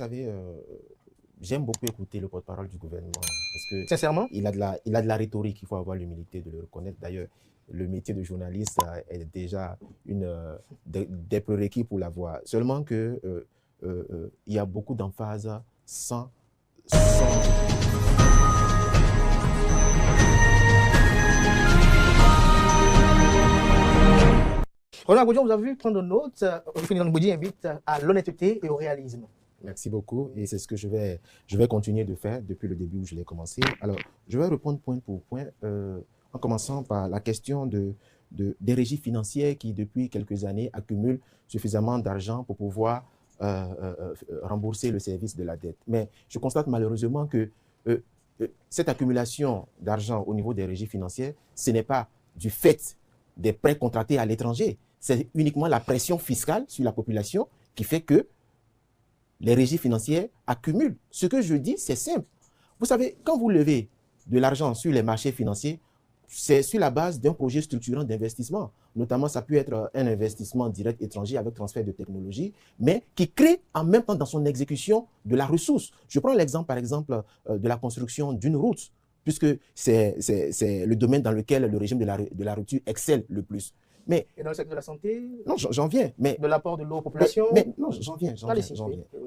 Vous savez, j'aime beaucoup écouter le porte-parole du gouvernement parce que Sincèrement, il a de la rhétorique, il faut avoir l'humilité de le reconnaître. D'ailleurs, le métier de journaliste est déjà des prérequis pour l'avoir. Seulement que il y a beaucoup d'emphase sans... Roland Goudion, vous avez vu prendre note. Ferdinand Goudi invite à l'honnêteté et au réalisme. Merci beaucoup et c'est ce que je vais continuer de faire depuis le début où je l'ai commencé. Alors, je vais répondre point pour point en commençant par la question des régies financières qui, depuis quelques années, accumulent suffisamment d'argent pour pouvoir rembourser le service de la dette. Mais je constate malheureusement que cette accumulation d'argent au niveau des régies financières, ce n'est pas du fait des prêts contractés à l'étranger. C'est uniquement la pression fiscale sur la population qui fait que les régies financières accumulent. Ce que je dis, c'est simple. Vous savez, quand vous levez de l'argent sur les marchés financiers, c'est sur la base d'un projet structurant d'investissement. Notamment, ça peut être un investissement direct étranger avec transfert de technologie, mais qui crée en même temps dans son exécution de la ressource. Je prends l'exemple, par exemple, de la construction d'une route, puisque c'est le domaine dans lequel le régime de la rupture excelle le plus. Mais, et dans le secteur de la santé? Non, j'en viens. Mais, de l'apport de l'eau aux populations? Non, j'en viens.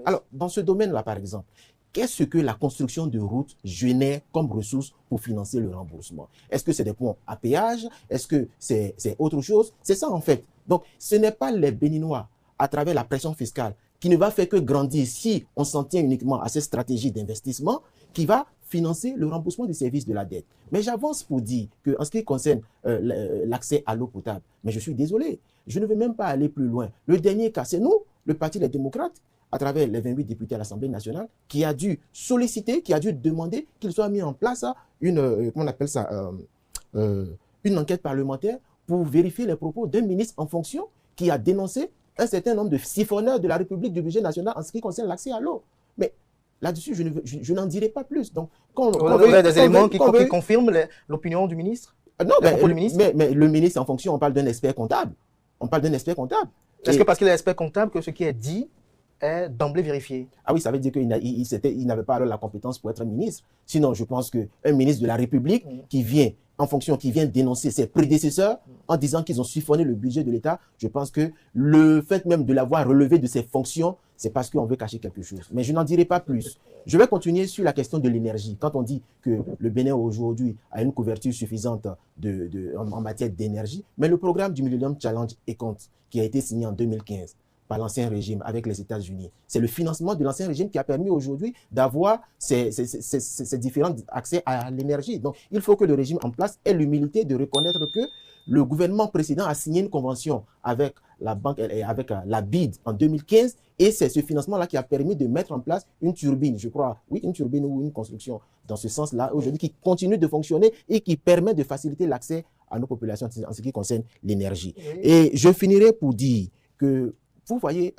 Alors, dans ce domaine-là, par exemple, qu'est-ce que la construction de routes génère comme ressources pour financer le remboursement? Est-ce que c'est des ponts à péage? Est-ce que c'est autre chose? C'est ça, en fait. Donc, ce n'est pas les Béninois, à travers la pression fiscale, qui ne va faire que grandir si on s'en tient uniquement à cette stratégie d'investissement, qui va financer le remboursement des services de la dette. Mais j'avance pour dire qu'en ce qui concerne l'accès à l'eau potable, mais je suis désolé, je ne veux même pas aller plus loin. Le dernier cas, c'est nous, le Parti des démocrates, à travers les 28 députés à l'Assemblée nationale, qui a dû solliciter, qui a dû demander qu'il soit mis en place une enquête parlementaire pour vérifier les propos d'un ministre en fonction qui a dénoncé un certain nombre de siphonneurs de la République du budget national en ce qui concerne l'accès à l'eau. Mais là-dessus, je n'en dirai pas plus. Donc, vous avez des éléments qui confirment l'opinion du ministre? Non, mais le ministre en fonction, on parle d'un expert comptable. On parle d'un expert comptable. Est-ce que parce qu'il est expert comptable que ce qui est dit est d'emblée vérifié? Ah oui, ça veut dire qu'il n'avait pas alors la compétence pour être ministre. Sinon, je pense qu'un ministre de la République qui vient dénoncer ses prédécesseurs en disant qu'ils ont siphonné le budget de l'État, je pense que le fait même de l'avoir relevé de ses fonctions, c'est parce qu'on veut cacher quelque chose. Mais je n'en dirai pas plus. Je vais continuer sur la question de l'énergie. Quand on dit que le Bénin aujourd'hui a une couverture suffisante en matière d'énergie, mais le programme du Millennium Challenge Econ, qui a été signé en 2015, par l'ancien régime avec les États-Unis. C'est le financement de l'ancien régime qui a permis aujourd'hui d'avoir ces différents accès à l'énergie. Donc, il faut que le régime en place ait l'humilité de reconnaître que le gouvernement précédent a signé une convention avec la banque et avec la BID en 2015 et c'est ce financement-là qui a permis de mettre en place une turbine, je crois, oui, une turbine ou une construction dans ce sens-là aujourd'hui qui continue de fonctionner et qui permet de faciliter l'accès à nos populations en ce qui concerne l'énergie. Et je finirai pour dire que vous voyez,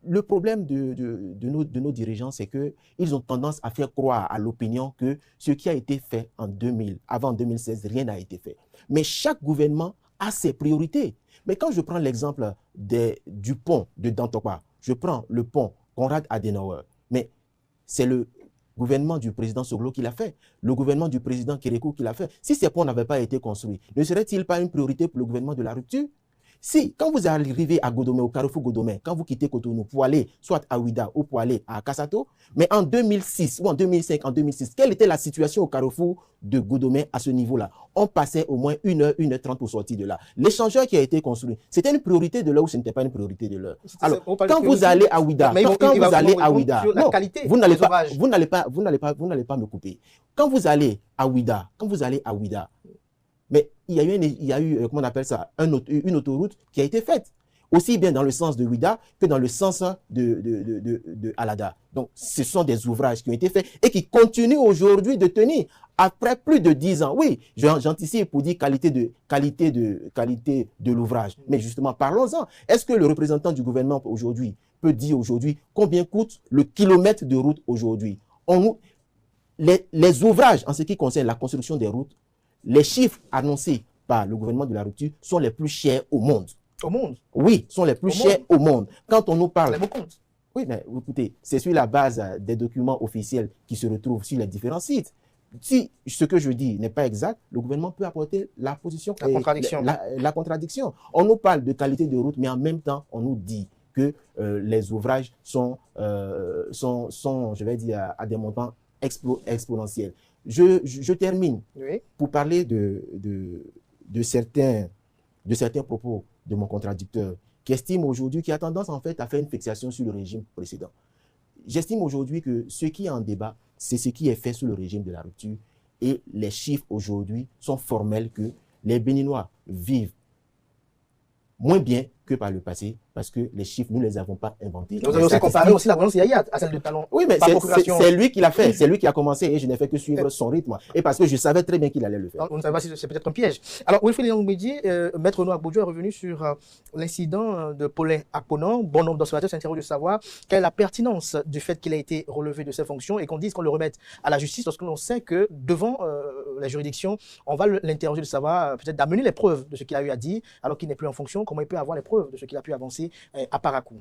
le problème de nos dirigeants, c'est qu'ils ont tendance à faire croire à l'opinion que ce qui a été fait en 2000, avant 2016, rien n'a été fait. Mais chaque gouvernement a ses priorités. Mais quand je prends l'exemple du pont de Dantokwa, je prends le pont Konrad Adenauer, mais c'est le gouvernement du président Soglo qui l'a fait, le gouvernement du président Kérékou qui l'a fait. Si ces ponts n'avaient pas été construits, ne serait-il pas une priorité pour le gouvernement de la rupture? Si, quand vous arrivez à Godomé, au carrefour Godomé, quand vous quittez Cotonou pour aller soit à Ouida ou pour aller à Kassato, mais en 2006 ou en 2005, en 2006, quelle était la situation au carrefour de Godomé à ce niveau-là? On passait au moins 1h30 pour sortir de là. L'échangeur qui a été construit, c'était une priorité de l'heure ou ce n'était pas une priorité de l'heure? Alors, quand vous allez à Ouida, vous n'allez pas me couper. Quand vous allez à Ouida, mais il y a eu comment on appelle ça, une autoroute qui a été faite, aussi bien dans le sens de Ouida que dans le sens de Alada. Donc, ce sont des ouvrages qui ont été faits et qui continuent aujourd'hui de tenir après plus de 10 ans. Oui, j'anticipe pour dire qualité de l'ouvrage. Mais justement, parlons-en. Est-ce que le représentant du gouvernement aujourd'hui peut dire aujourd'hui combien coûte le kilomètre de route aujourd'hui? Les ouvrages en ce qui concerne la construction des routes, les chiffres annoncés par le gouvernement de la rupture sont les plus chers au monde. Au monde? Oui, sont les plus chers au monde. Quand on nous parle... Les beaux comptes. Oui, mais écoutez, c'est sur la base des documents officiels qui se retrouvent sur les différents sites. Si ce que je dis n'est pas exact, le gouvernement peut apporter la position, La contradiction. La contradiction. On nous parle de qualité de route, mais en même temps, on nous dit que les ouvrages sont, je vais dire, à des montants exponentiels. Je termine pour parler de certains propos de mon contradicteur qui estime aujourd'hui, qui a tendance en fait à faire une fixation sur le régime précédent. J'estime aujourd'hui que ce qui est en débat, c'est ce qui est fait sous le régime de la rupture et les chiffres aujourd'hui sont formels que les Béninois vivent moins bien que par le passé, parce que les chiffres, nous ne les avons pas inventés. Vous avez aussi comparé aussi la gouvernance Yaya à celle de Talon. Oui, mais c'est lui qui l'a fait, c'est lui qui a commencé et je n'ai fait que suivre son rythme. Et parce que je savais très bien qu'il allait le faire. On ne savait pas si c'est peut-être un piège. Alors, Wilfried Nyang'Bedi, Maître Renaud Agbodjo est revenu sur l'incident de Paulin Akponan. Bon nombre d'observateurs s'interrogent de savoir quelle est la pertinence du fait qu'il a été relevé de ses fonctions et qu'on dise qu'on le remette à la justice lorsque l'on sait que devant la juridiction, on va l'interroger de savoir peut-être d'amener les preuves de ce qu'il a eu à dire alors qu'il n'est plus en fonction, comment il peut avoir les preuves de ce qu'il a pu avancer à Parakou.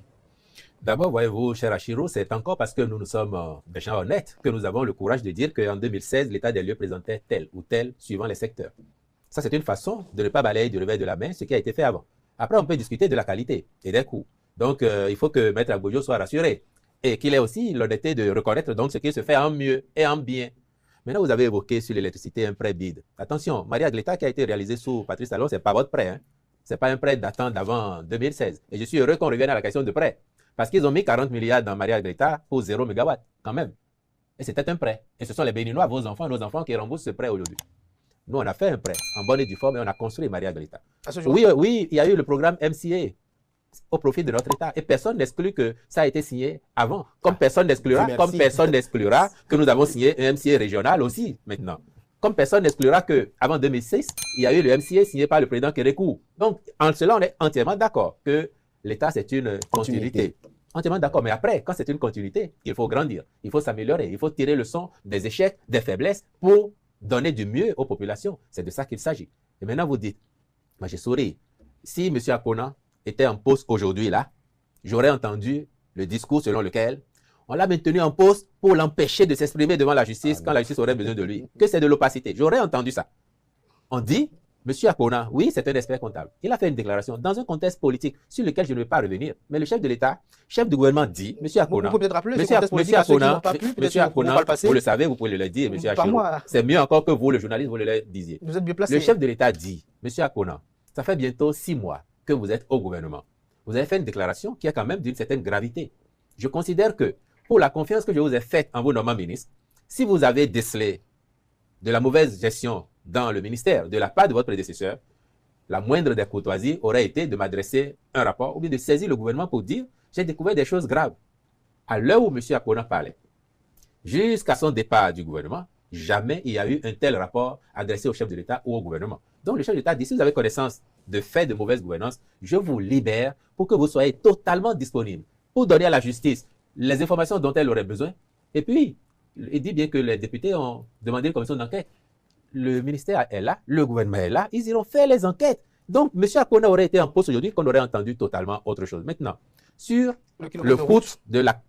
D'abord, voyez-vous, cher Achiro, c'est encore parce que nous sommes des gens honnêtes que nous avons le courage de dire qu'en 2016, l'état des lieux présentait tel ou tel suivant les secteurs. Ça, c'est une façon de ne pas balayer du revers de la main ce qui a été fait avant. Après, on peut discuter de la qualité et des coûts. Donc, il faut que Maître Agbodjo soit rassuré et qu'il ait aussi l'honnêteté de reconnaître donc ce qui se fait en mieux et en bien. Maintenant, vous avez évoqué sur l'électricité un prêt bide. Attention, Maria Gleta qui a été réalisé sous Patrice Talon, ce n'est pas votre prêt. Hein? Ce n'est pas un prêt datant d'avant 2016. Et je suis heureux qu'on revienne à la question de prêt. Parce qu'ils ont mis 40 milliards dans Maria Gleta pour 0 MW, quand même. Et c'était un prêt. Et ce sont les Béninois, vos enfants, nos enfants, qui remboursent ce prêt aujourd'hui. Nous, on a fait un prêt en bonne et due forme et on a construit Maria Gleta. Oui, il y a eu le programme MCA au profit de notre État. Et personne n'exclut que ça a été signé avant. Comme personne n'exclura que nous avons signé un MCA régional aussi, maintenant. Comme personne n'exclura qu'avant 2006, il y a eu le MCA signé par le président Kérékou. Donc, en cela, on est entièrement d'accord que l'État, c'est une continuité. Entièrement d'accord. Mais après, quand c'est une continuité, il faut grandir, il faut s'améliorer, il faut tirer le son des échecs, des faiblesses pour donner du mieux aux populations. C'est de ça qu'il s'agit. Et maintenant, vous dites, moi j'ai souri, si M. Akponan était en poste aujourd'hui là, j'aurais entendu le discours selon lequel on l'a maintenu en poste pour l'empêcher de s'exprimer devant la justice quand la justice aurait besoin de lui. Que c'est de l'opacité. J'aurais entendu ça. On dit, M. Akponan, oui, c'est un expert comptable. Il a fait une déclaration dans un contexte politique sur lequel je ne vais pas revenir. Mais le chef de l'État, chef du gouvernement dit, M. Akponan, vous le savez, vous pouvez le dire, M. Achiro. C'est mieux encore que vous, le journaliste, vous le disiez. Vous êtes bien placé. Le chef de l'État dit, M. Akponan, ça fait bientôt 6 mois que vous êtes au gouvernement. Vous avez fait une déclaration qui a quand même d'une certaine gravité. Je considère que, pour la confiance que je vous ai faite en vous nommant ministre, si vous avez décelé de la mauvaise gestion dans le ministère de la part de votre prédécesseur, la moindre des courtoisies aurait été de m'adresser un rapport ou bien de saisir le gouvernement pour dire j'ai découvert des choses graves. À l'heure où M. Akponan parlait, jusqu'à son départ du gouvernement, jamais il y a eu un tel rapport adressé au chef de l'État ou au gouvernement. Donc le chef de l'État dit si vous avez connaissance de faits de mauvaise gouvernance, je vous libère pour que vous soyez totalement disponible pour donner à la justice les informations dont elle aurait besoin. Et puis, il dit bien que les députés ont demandé une commission d'enquête. Le ministère est là, le gouvernement est là, ils iront faire les enquêtes. Donc, M. Akponan aurait été en poste aujourd'hui qu'on aurait entendu totalement autre chose. Maintenant, sur le coût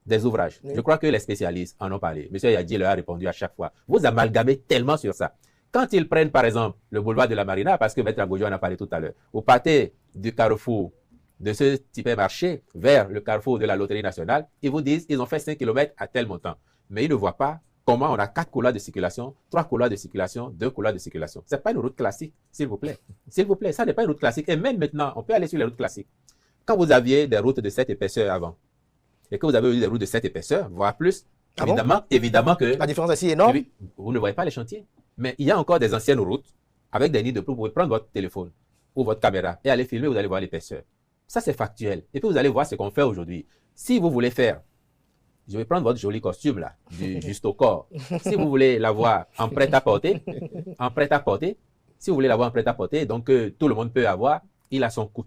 des ouvrages, je crois que les spécialistes en ont parlé. M. Yadji leur a répondu à chaque fois. Vous amalgamez tellement sur ça. Quand ils prennent, par exemple, le boulevard de la Marina, parce que Maître Agbodjo en a parlé tout à l'heure, vous partez du carrefour de ce type marché vers le carrefour de la Loterie nationale, ils vous disent qu'ils ont fait 5 km à tel montant. Mais ils ne voient pas comment on a 4 couloirs de circulation, 3 couloirs de circulation, 2 couloirs de circulation. Ce n'est pas une route classique, s'il vous plaît. S'il vous plaît, ça n'est pas une route classique. Et même maintenant, on peut aller sur les routes classiques. Quand vous aviez des routes de cette épaisseur avant, et que vous avez eu des routes de cette épaisseur, voire plus, évidemment que... La différence est si énorme. Vous ne voyez pas les chantiers. Mais il y a encore des anciennes routes avec des nids de pluie. Vous pouvez prendre votre téléphone ou votre caméra et aller filmer, vous allez voir l'épaisseur. Ça, c'est factuel. Et puis, vous allez voir ce qu'on fait aujourd'hui. Si vous voulez faire, je vais prendre votre joli costume là, du juste au corps. Si vous voulez l'avoir en prêt-à-porter, si vous voulez l'avoir en prêt-à-porter, donc tout le monde peut avoir, il a son coût.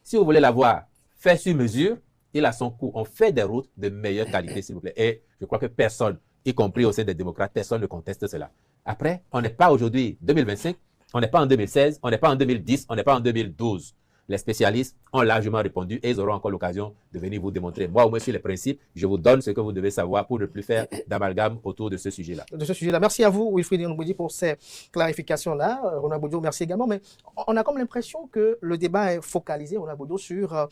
Si vous voulez l'avoir fait sur mesure, il a son coût. On fait des routes de meilleure qualité, s'il vous plaît. Et je crois que personne, y compris au sein des démocrates, personne ne conteste cela. Après, on n'est pas aujourd'hui 2025, on n'est pas en 2016, on n'est pas en 2010, on n'est pas en 2012. Les spécialistes ont largement répondu et ils auront encore l'occasion de venir vous démontrer. Moi, au moins sur les principes, je vous donne ce que vous devez savoir pour ne plus faire d'amalgame autour de ce sujet-là. Merci à vous, Wilfried Onyegbedji, pour ces clarifications-là. Ronoy Agbojo, merci également. Mais on a comme l'impression que le débat est focalisé, Ronoy Agbojo, sur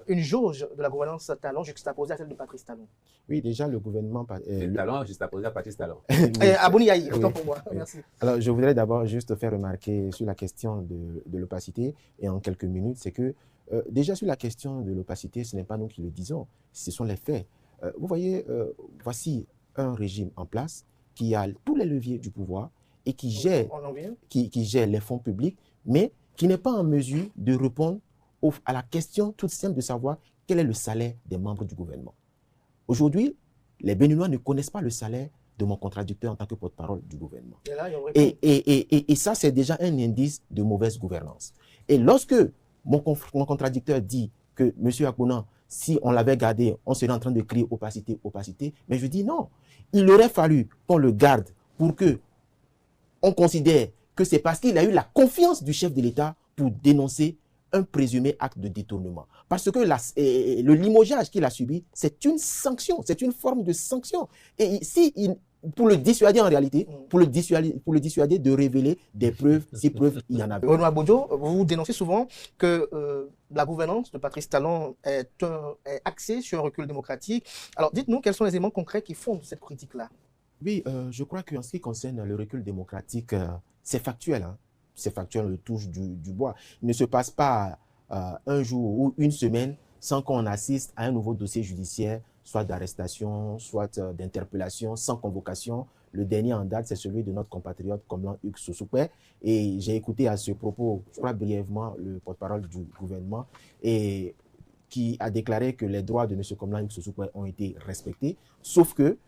une jauge de la gouvernance Talon juxtaposée à celle de Patrice Talon. Oui, déjà, le gouvernement... Talon juxtaposé à Patrice Talon. Abouni Yahi, autant pour moi. Oui. Merci. Alors, je voudrais d'abord juste faire remarquer sur la question de l'opacité, et en quelques minutes, c'est que déjà sur la question de l'opacité, ce n'est pas nous qui le disons, ce sont les faits. Vous voyez, voici un régime en place qui a tous les leviers du pouvoir et qui gère, qui gère les fonds publics, mais qui n'est pas en mesure de répondre à la question toute simple de savoir quel est le salaire des membres du gouvernement. Aujourd'hui, les Béninois ne connaissent pas le salaire de mon contradicteur en tant que porte-parole du gouvernement. Et ça, c'est déjà un indice de mauvaise gouvernance. Et lorsque mon contradicteur dit que M. Akpona, si on l'avait gardé, on serait en train de crier opacité, opacité, mais je dis non. Il aurait fallu qu'on le garde pour que on considère que c'est parce qu'il a eu la confiance du chef de l'État pour dénoncer un présumé acte de détournement. Parce que le limogeage qu'il a subi, c'est une sanction, c'est une forme de sanction. Et pour le dissuader en réalité, pour le dissuader de révéler des preuves, si preuves il y en avait. Ronoy Agbojo, vous dénoncez souvent que la gouvernance de Patrice Talon est axée sur un recul démocratique. Alors dites-nous quels sont les éléments concrets qui fondent cette critique-là. Oui, je crois qu'en ce qui concerne le recul démocratique, c'est factuel. Hein. C'est factuel, on le touche du bois. Il ne se passe pas un jour ou une semaine sans qu'on assiste à un nouveau dossier judiciaire, soit d'arrestation, soit d'interpellation, sans convocation. Le dernier en date, c'est celui de notre compatriote Komlan Hugues Sossoukwe. Et j'ai écouté à ce propos, je crois brièvement, le porte-parole du gouvernement, et qui a déclaré que les droits de M. Komlan Hugues Sossoukwe ont été respectés, sauf que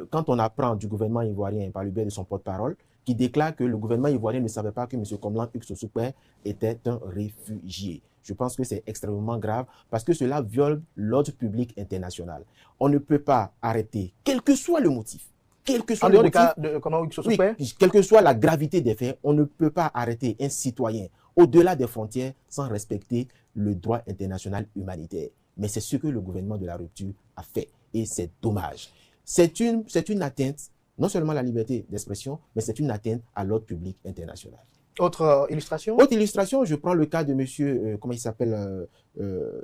quand on apprend du gouvernement ivoirien par le biais de son porte-parole, qui déclare que le gouvernement ivoirien ne savait pas que M. Komlan Hugues Sossoukwe était un réfugié. Je pense que c'est extrêmement grave parce que cela viole l'ordre public international. On ne peut pas arrêter, quel que soit le motif, quel que soit le motif, quelle que soit la gravité des faits, on ne peut pas arrêter un citoyen au-delà des frontières sans respecter le droit international humanitaire. Mais c'est ce que le gouvernement de la rupture a fait et c'est dommage. C'est une atteinte non seulement à la liberté d'expression, mais c'est une atteinte à l'ordre public international. Autre illustration? Autre illustration, je prends le cas de monsieur, comment il s'appelle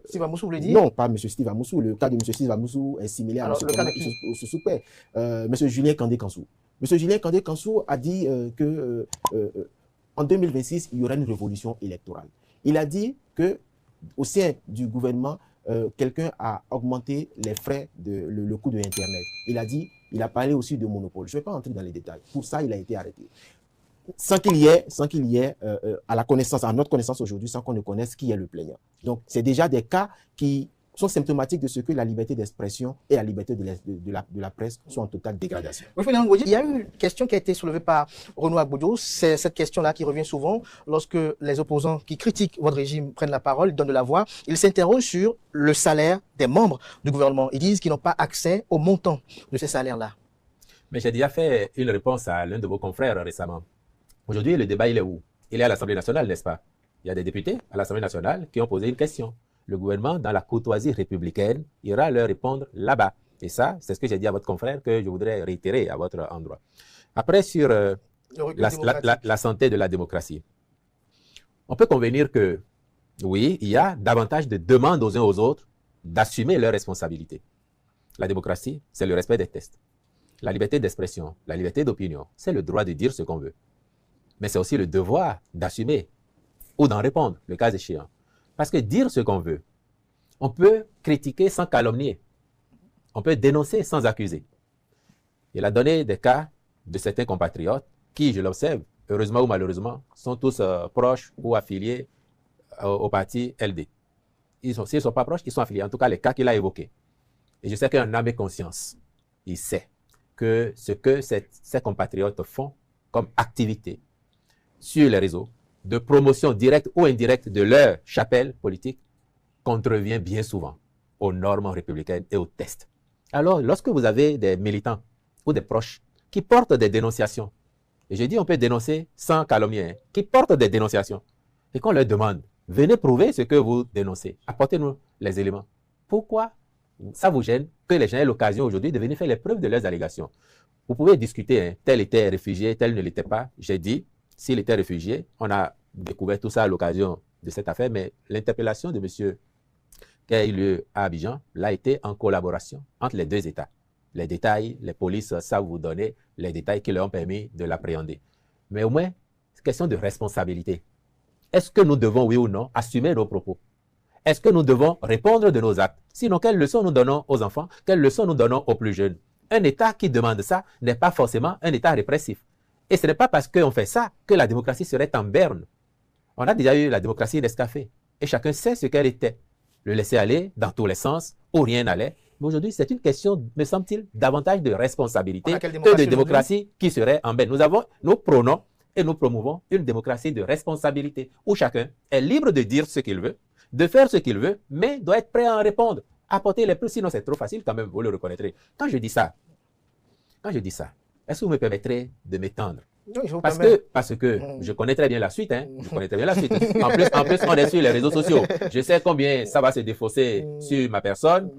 Steve Amoussou, vous voulez dire? Non, pas monsieur Steve Amoussou. Le cas de monsieur Steve Amoussou est similaire à monsieur Sossoukwe. Monsieur Julien Kandé-Kansou. Monsieur Julien Kandé-Kansou a dit que en 2026, il y aura une révolution électorale. Il a dit que au sein du gouvernement, quelqu'un a augmenté les frais, le coût de Internet. Il a parlé aussi de monopole. Je ne vais pas entrer dans les détails. Pour ça, il a été arrêté. Sans qu'il y ait à notre connaissance aujourd'hui, sans qu'on ne connaisse qui est le plaignant. Donc, c'est déjà des cas qui sont symptomatiques de ce que la liberté d'expression et la liberté de la presse sont en totale dégradation. Il y a une question qui a été soulevée par Ronoy Agbojo. C'est cette question-là qui revient souvent lorsque les opposants qui critiquent votre régime prennent la parole, ils donnent de la voix. Ils s'interrogent sur le salaire des membres du gouvernement. Ils disent qu'ils n'ont pas accès au montant de ces salaires-là. Mais j'ai déjà fait une réponse à l'un de vos confrères récemment. Aujourd'hui, le débat, il est où? Il est à l'Assemblée nationale, n'est-ce pas? Il y a des députés à l'Assemblée nationale qui ont posé une question. Le gouvernement, dans la courtoisie républicaine, ira leur répondre là-bas. Et ça, c'est ce que j'ai dit à votre confrère que je voudrais réitérer à votre endroit. Après, sur la santé de la démocratie, on peut convenir que, oui, il y a davantage de demandes aux uns aux autres d'assumer leurs responsabilités. La démocratie, c'est le respect des textes. La liberté d'expression, la liberté d'opinion, c'est le droit de dire ce qu'on veut. Mais c'est aussi le devoir d'assumer ou d'en répondre, le cas échéant. Parce que dire ce qu'on veut, on peut critiquer sans calomnier. On peut dénoncer sans accuser. Il a donné des cas de certains compatriotes qui, je l'observe, heureusement ou malheureusement, sont tous proches ou affiliés au parti LD. S'ils ne sont pas proches, ils sont affiliés. En tout cas, les cas qu'il a évoqués. Et je sais qu'un âme et conscience, il sait que ce que ces compatriotes font comme activité sur les réseaux, de promotion directe ou indirecte de leur chapelle politique, contrevient bien souvent aux normes républicaines et aux tests. Alors, lorsque vous avez des militants ou des proches qui portent des dénonciations, et je dis on peut dénoncer sans calomnier, qui portent des dénonciations, et qu'on leur demande Venez prouver ce que vous dénoncez. Apportez-nous les éléments. Pourquoi ça vous gêne que les gens aient l'occasion aujourd'hui de venir faire les preuves de leurs allégations? Vous pouvez discuter, hein, tel était réfugié, tel ne l'était pas. J'ai dit, s'il était réfugié, on a découvert tout ça à l'occasion de cette affaire, mais l'interpellation de monsieur qui a eu lieu à Abidjan l'a été en collaboration entre les deux États. Les détails, les polices savent vous donner les détails qui leur ont permis de l'appréhender. Mais au moins, c'est question de responsabilité. Est-ce que nous devons, oui ou non, assumer nos propos? Est-ce que nous devons répondre de nos actes? Sinon, quelles leçons nous donnons aux enfants? Quelles leçons nous donnons aux plus jeunes? Un État qui demande ça n'est pas forcément un État répressif. Et ce n'est pas parce qu'on fait ça que la démocratie serait en berne. On a déjà eu la démocratie d'Escafé. Et chacun sait ce qu'elle était. Le laisser aller dans tous les sens, où rien n'allait. Mais aujourd'hui, c'est une question, me semble-t-il, davantage de responsabilité que de démocratie qui serait en berne. Nous prônons et nous promouvons une démocratie de responsabilité, où chacun est libre de dire ce qu'il veut, de faire ce qu'il veut, mais doit être prêt à en répondre. Apporter les preuves, sinon c'est trop facile quand même, vous le reconnaîtrez. Quand je dis ça, est-ce que vous me permettrez de m'étendre? Parce que je connais très bien la suite. Hein. Je connais très bien la suite. En plus, on est sur les réseaux sociaux. Je sais combien ça va se défausser sur ma personne.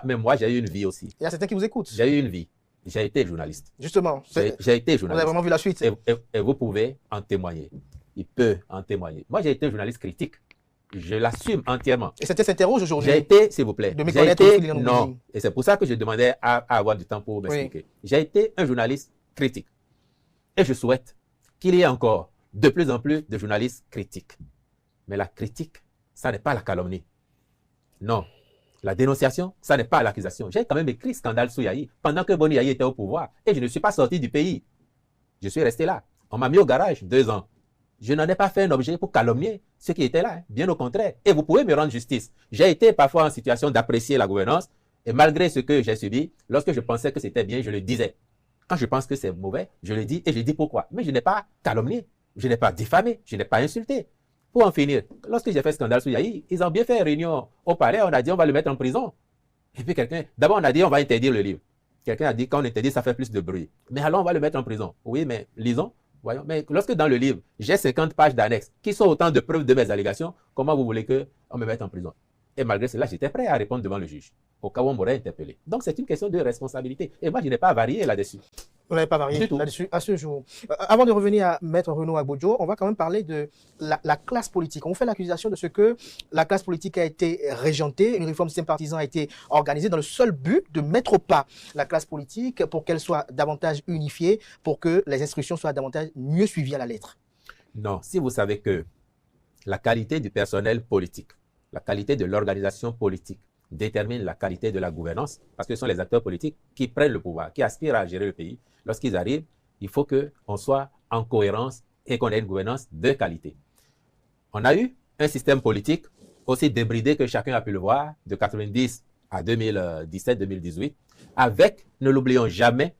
Mais moi, j'ai eu une vie aussi. Il y a certains qui vous écoutent. J'ai eu une vie. J'ai été journaliste. Justement. J'ai été journaliste. Vous avez vraiment vu la suite. Et vous pouvez en témoigner. Il peut en témoigner. Moi, j'ai été journaliste critique. Je l'assume entièrement. Et c'était s'interroge aujourd'hui. J'ai été, s'il vous plaît. De me connaître aussi. Non. Et c'est pour ça que je demandais à avoir du temps pour m'expliquer. Oui. J'ai été un journaliste critique. Et je souhaite qu'il y ait encore de plus en plus de journalistes critiques. Mais la critique, ça n'est pas la calomnie. Non. La dénonciation, ça n'est pas l'accusation. J'ai quand même écrit Scandale sous Yahi pendant que Boni Yahi était au pouvoir. Et je ne suis pas sorti du pays. Je suis resté là. On m'a mis au garage 2 ans. Je n'en ai pas fait un objet pour calomnier ceux qui étaient là. Hein. Bien au contraire. Et vous pouvez me rendre justice. J'ai été parfois en situation d'apprécier la gouvernance. Et malgré ce que j'ai subi, lorsque je pensais que c'était bien, je le disais. Quand je pense que c'est mauvais, je le dis et je dis pourquoi. Mais je n'ai pas calomnié, je n'ai pas diffamé, je n'ai pas insulté. Pour en finir, lorsque j'ai fait Scandale sous Yahi, ils ont bien fait réunion au palais, on a dit on va le mettre en prison. Et puis d'abord on a dit on va interdire le livre. Quelqu'un a dit quand on interdit ça fait plus de bruit. Mais alors on va le mettre en prison. Oui, mais lisons, voyons. Mais lorsque dans le livre, j'ai 50 pages d'annexes qui sont autant de preuves de mes allégations, comment vous voulez qu'on me mette en prison? Et malgré cela, j'étais prêt à répondre devant le juge, au cas où on m'aurait interpellé. Donc, c'est une question de responsabilité. Et moi, je n'ai pas varié là-dessus. Vous n'avez pas varié là-dessus à ce jour. Avant de revenir à Maître Renaud Agbodjo, on va quand même parler de la classe politique. On fait l'accusation de ce que la classe politique a été régentée, une réforme du système partisan a été organisée dans le seul but de mettre au pas la classe politique pour qu'elle soit davantage unifiée, pour que les instructions soient davantage mieux suivies à la lettre. Non, si vous savez que la qualité du personnel politique, la qualité de l'organisation politique détermine la qualité de la gouvernance, parce que ce sont les acteurs politiques qui prennent le pouvoir, qui aspirent à gérer le pays. Lorsqu'ils arrivent, il faut qu'on soit en cohérence et qu'on ait une gouvernance de qualité. On a eu un système politique aussi débridé que chacun a pu le voir, de 90 à 2017-2018, avec, ne l'oublions jamais,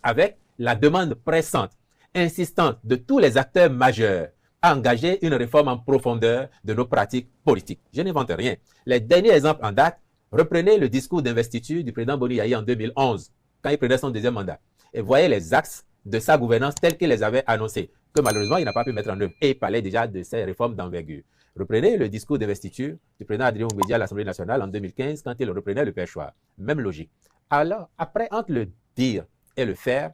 avec la demande pressante, insistante de tous les acteurs majeurs à engager une réforme en profondeur de nos pratiques politiques. Je n'invente rien. Les derniers exemples en date, reprenez le discours d'investiture du président Boni Yahi en 2011, quand il prenait son 2e mandat. Et voyez les axes de sa gouvernance tels qu'il les avait annoncés, que malheureusement, il n'a pas pu mettre en œuvre. Et il parlait déjà de ces réformes d'envergure. Reprenez le discours d'investiture du président Adrien Oumbédia à l'Assemblée nationale en 2015, quand il reprenait le perchoir. Même logique. Alors, après, entre le dire et le faire,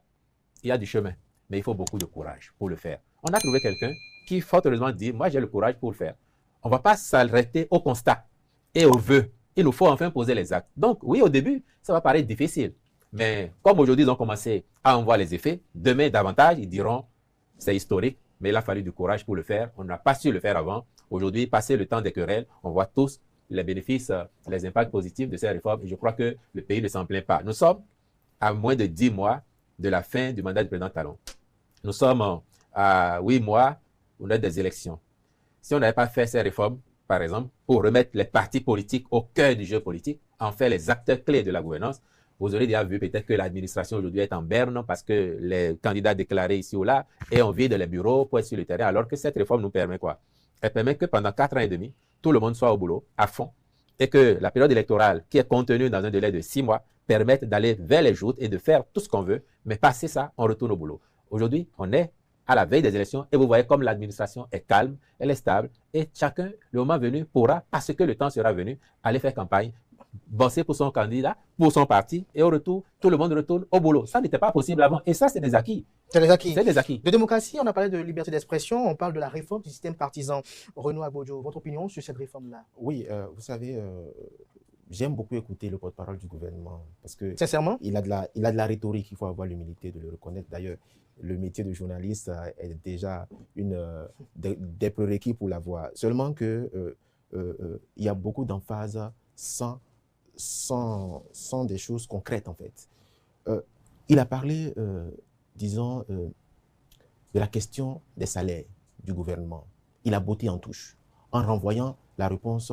il y a du chemin. Mais il faut beaucoup de courage pour le faire. On a trouvé quelqu'un qui, fort heureusement, dit « Moi, j'ai le courage pour le faire ». On ne va pas s'arrêter au constat et au vœu. Il nous faut enfin poser les actes. Donc, oui, au début, ça va paraître difficile. Mais comme aujourd'hui, ils ont commencé à en voir les effets, demain, davantage, ils diront « C'est historique, mais il a fallu du courage pour le faire. On n'a pas su le faire avant. Aujourd'hui, passé le temps des querelles, on voit tous les bénéfices, les impacts positifs de ces réformes. Et je crois que le pays ne s'en plaint pas. Nous sommes à moins de 10 mois de la fin du mandat du président Talon. Nous sommes à 8 mois on a des élections. Si on n'avait pas fait ces réformes, par exemple, pour remettre les partis politiques au cœur du jeu politique, en faire les acteurs clés de la gouvernance, vous aurez déjà vu peut-être que l'administration aujourd'hui est en berne parce que les candidats déclarés ici ou là et on vide les bureaux pour être sur le terrain, alors que cette réforme nous permet quoi? Elle permet que pendant 4 ans et demi, tout le monde soit au boulot, à fond, et que la période électorale, qui est contenue dans un délai de 6 mois, permette d'aller vers les joutes et de faire tout ce qu'on veut, mais passer ça, on retourne au boulot. Aujourd'hui, on est à la veille des élections et vous voyez comme l'administration est calme, elle est stable et chacun, le moment venu, pourra, parce que le temps sera venu, aller faire campagne, bosser pour son candidat, pour son parti et au retour, tout le monde retourne au boulot. Ça n'était pas possible avant et ça, c'est des acquis. C'est des acquis. C'est des acquis. De démocratie, on a parlé de liberté d'expression, on parle de la réforme du système partisan. Renaud Agbodjo, votre opinion sur cette réforme-là? Oui, vous savez, j'aime beaucoup écouter le porte-parole du gouvernement parce que sincèrement, il a de la rhétorique, il faut avoir l'humilité de le reconnaître. D'ailleurs, le métier de journaliste est déjà des prérequis pour l'avoir. Seulement que il y a beaucoup d'emphase sans des choses concrètes en fait. Il a parlé, disons, de la question des salaires du gouvernement. Il a botté en touche en renvoyant la réponse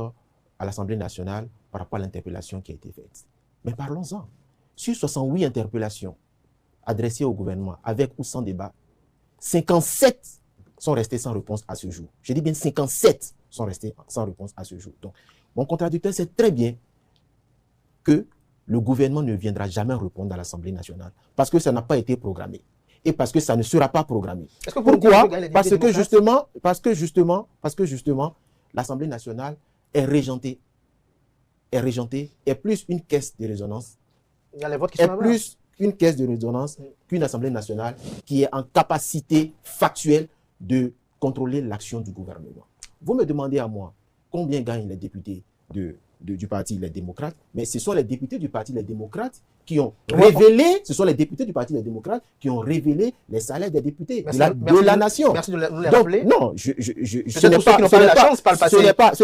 à l'Assemblée nationale par rapport à l'interpellation qui a été faite. Mais parlons-en. Sur 68 interpellations adressées au gouvernement, avec ou sans débat, 57 sont restés sans réponse à ce jour. Je dis bien 57 sont restés sans réponse à ce jour. Donc, mon contradicteur sait très bien que le gouvernement ne viendra jamais répondre à l'Assemblée nationale parce que ça n'a pas été programmé et parce que ça ne sera pas programmé. Pourquoi? Parce que justement, l'Assemblée nationale est régentée, est plus une caisse de résonance, il y a les votes qui sont plus une caisse de résonance qu'une Assemblée nationale qui est en capacité factuelle de contrôler l'action du gouvernement. Vous me demandez à moi combien gagnent les députés du parti Les Démocrates, mais ce sont les députés du parti Les Démocrates qui ont révélé, les salaires des députés de la nation. Merci de nous les rappeler. Non, ce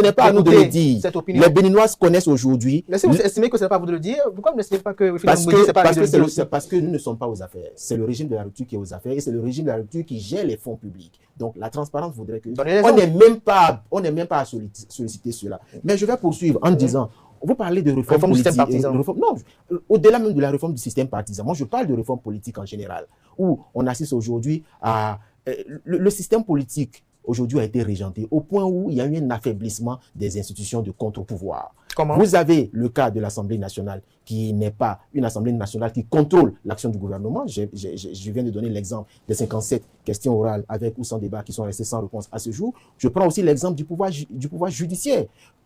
n'est pas à nous de le dire. Les Béninois connaissent aujourd'hui. Mais si vous estimez que ce n'est pas à vous de le dire, pourquoi vous n'estimez pas que parce que nous ne sommes pas aux affaires. C'est le régime de la rupture qui est aux affaires et c'est le régime de la rupture qui gère les fonds publics. Donc la transparence voudrait que on n'est même pas à solliciter cela. Mais je vais poursuivre en disant, vous parlez de réforme politique. Non, au-delà même de la réforme du système partisan, moi je parle de réforme politique en général, où on assiste aujourd'hui à... le système politique aujourd'hui a été régenté au point où il y a eu un affaiblissement des institutions de contre-pouvoir. Comment? Vous avez le cas de l'Assemblée nationale qui n'est pas une Assemblée nationale qui contrôle l'action du gouvernement. Je viens de donner l'exemple des 57 questions orales avec ou sans débat qui sont restées sans réponse à ce jour. Je prends aussi l'exemple du pouvoir judiciaire.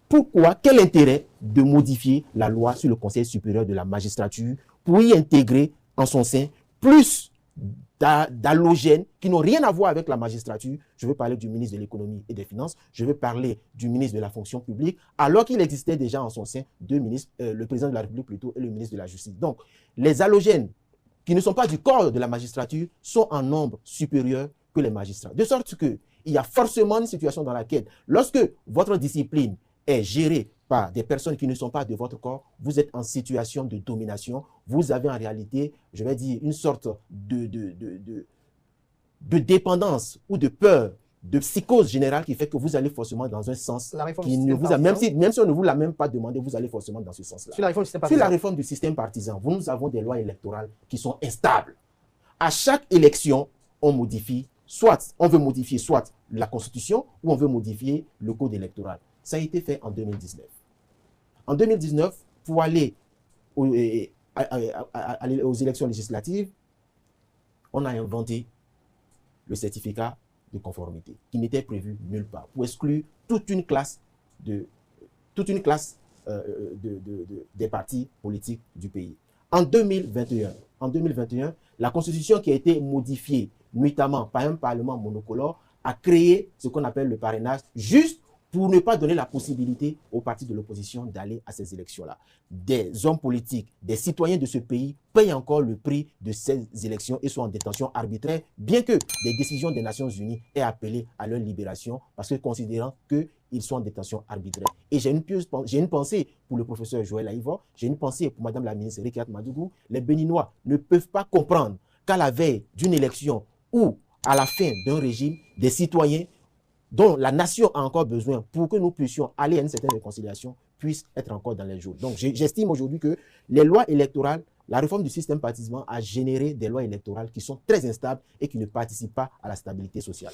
Pourquoi? Quel intérêt de modifier la loi sur le Conseil supérieur de la magistrature pour y intégrer en son sein plus d'allogènes qui n'ont rien à voir avec la magistrature? Je veux parler du ministre de l'économie et des finances, je veux parler du ministre de la fonction publique, alors qu'il existait déjà en son sein deux ministres, le président de la République plutôt et le ministre de la Justice. Donc, les allogènes qui ne sont pas du corps de la magistrature sont en nombre supérieur que les magistrats. De sorte qu'il y a forcément une situation dans laquelle, lorsque votre discipline est gérée par des personnes qui ne sont pas de votre corps, vous êtes en situation de domination, vous avez en réalité, je vais dire, une sorte de dépendance ou de peur, de psychose générale qui fait que vous allez forcément dans un sens qui ne vous a, même si on ne vous l'a même pas demandé, vous allez forcément dans ce sens-là. Sur la réforme du système partisan, nous avons des lois électorales qui sont instables. À chaque élection, on veut modifier soit la Constitution ou on veut modifier le code électoral. Ça a été fait en 2019. En 2019, pour aller aux élections législatives, on a inventé le certificat de conformité qui n'était prévu nulle part pour exclure toute une classe des partis politiques du pays. En 2021, la Constitution qui a été modifiée nuitamment par un parlement monocolore a créé ce qu'on appelle le parrainage juste pour ne pas donner la possibilité aux partis de l'opposition d'aller à ces élections-là. Des hommes politiques, des citoyens de ce pays payent encore le prix de ces élections et sont en détention arbitraire, bien que des décisions des Nations Unies aient appelé à leur libération, parce que considérant qu'ils sont en détention arbitraire. Et j'ai une pensée pour le professeur Joël Aïvo, j'ai une pensée pour Madame la ministre Rikiat Madougou. Les Béninois ne peuvent pas comprendre qu'à la veille d'une élection ou à la fin d'un régime, des citoyens dont la nation a encore besoin pour que nous puissions aller à une certaine réconciliation puissent être encore dans les jours. Donc j'estime aujourd'hui que les lois électorales, la réforme du système partisan a généré des lois électorales qui sont très instables et qui ne participent pas à la stabilité sociale.